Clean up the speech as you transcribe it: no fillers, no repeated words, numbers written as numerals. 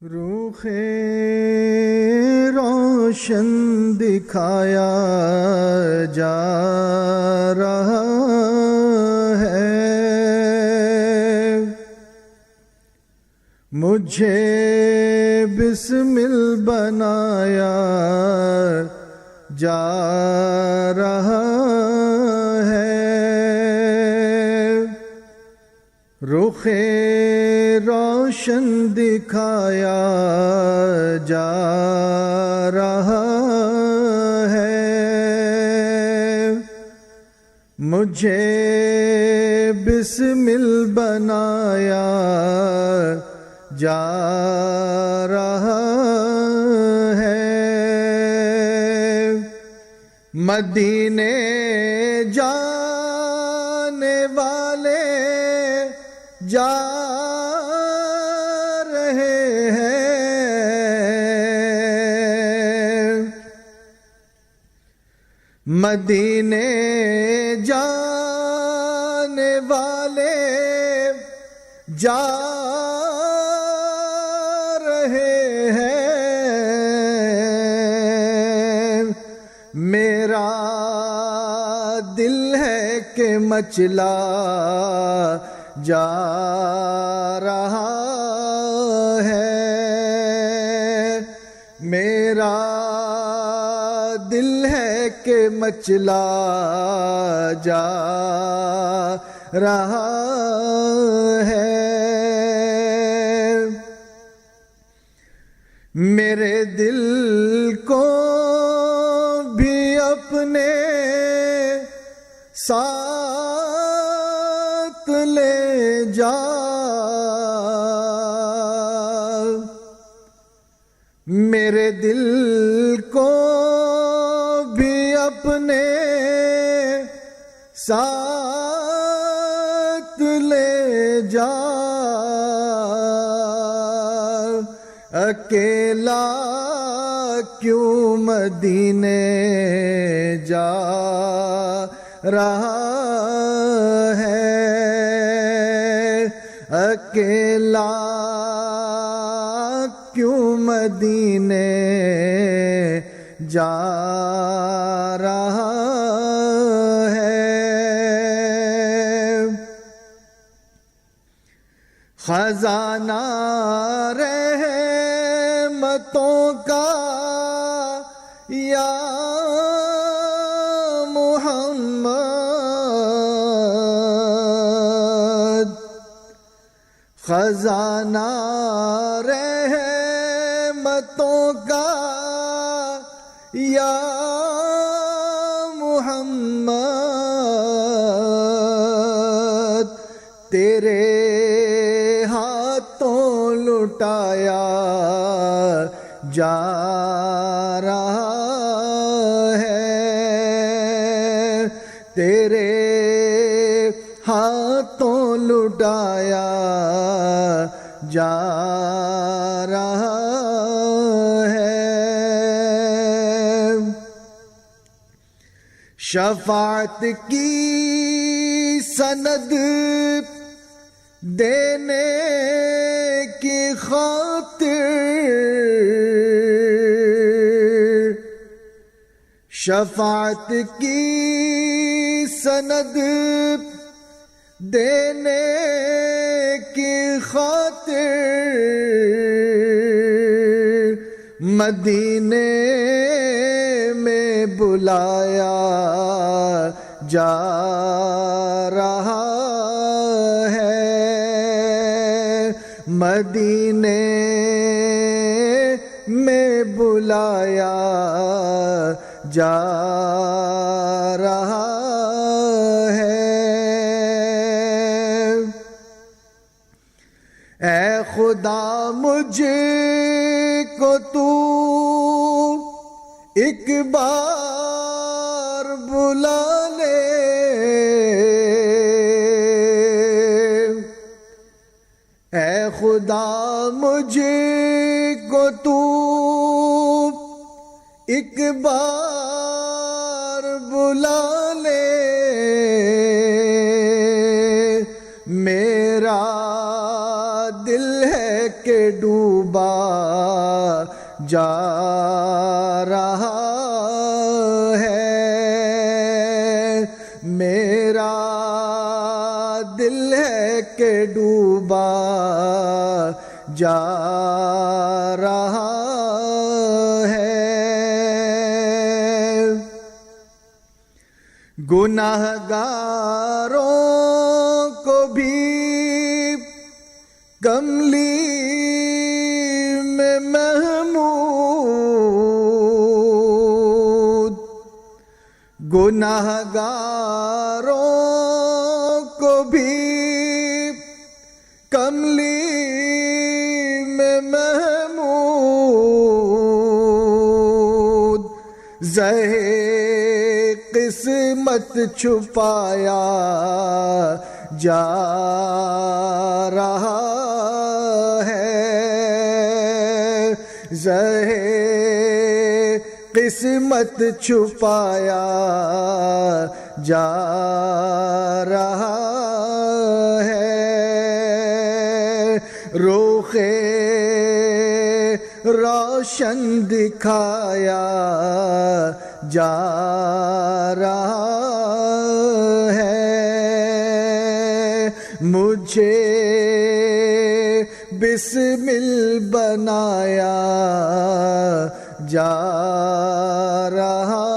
روخ روشن دکھایا جا رہا ہے، مجھے بسمل بنایا جا رہا ہے۔ رخ روشن دکھایا جا رہا ہے، مجھے بسمل بنایا جا رہا ہے۔ مدینے جانے والے جا رہے ہیں، مدینے جانے والے جا رہے ہیں۔ میرا دل ہے کہ مچلا جا رہا ہے، میرا دل ہے کہ مچلا جا رہا ہے۔ میرے دل کو بھی اپنے ساتھ لے جا، میرے دل کو بھی اپنے ساتھ لے جا۔ اکیلا کیوں مدینے جا رہا ہے، اکیلا کیوں مدینے جا رہا ہے۔ خزانہ رحمتوں کا یا محمد، خزانہ رحمتوں کا یا محمد، تیرے ہاتھوں لٹایا جا رہا ہے، تیرے ہاتھوں لٹایا جا رہا ہے۔ شفاعت کی سند دینے کی خاطر، شفاعت کی سند دینے کی خاطر مدینے میں بلایا جا رہا ہے، مدینے میں بلایا جا رہا ہے۔ اے خدا مجھ کو تو ایک بار بلا لے، اے خدا مجھ کو تو ایک بار بلا لے، میرا دل ہے کہ ڈوبا جا رہا ہے، میرا دل ہے کہ ڈوبا جا رہا ہے۔ گناہگاروں کو بھی کملی میں محمود، گناہگاروں کو بھی کملی میں محمود، زہے قسمت چھپایا جا رہا ہے، زہے قسمت چھپایا جا رہا ہے، رخ روشن دکھایا جا رہا ہے، مجھے بسمل بنایا جا رہا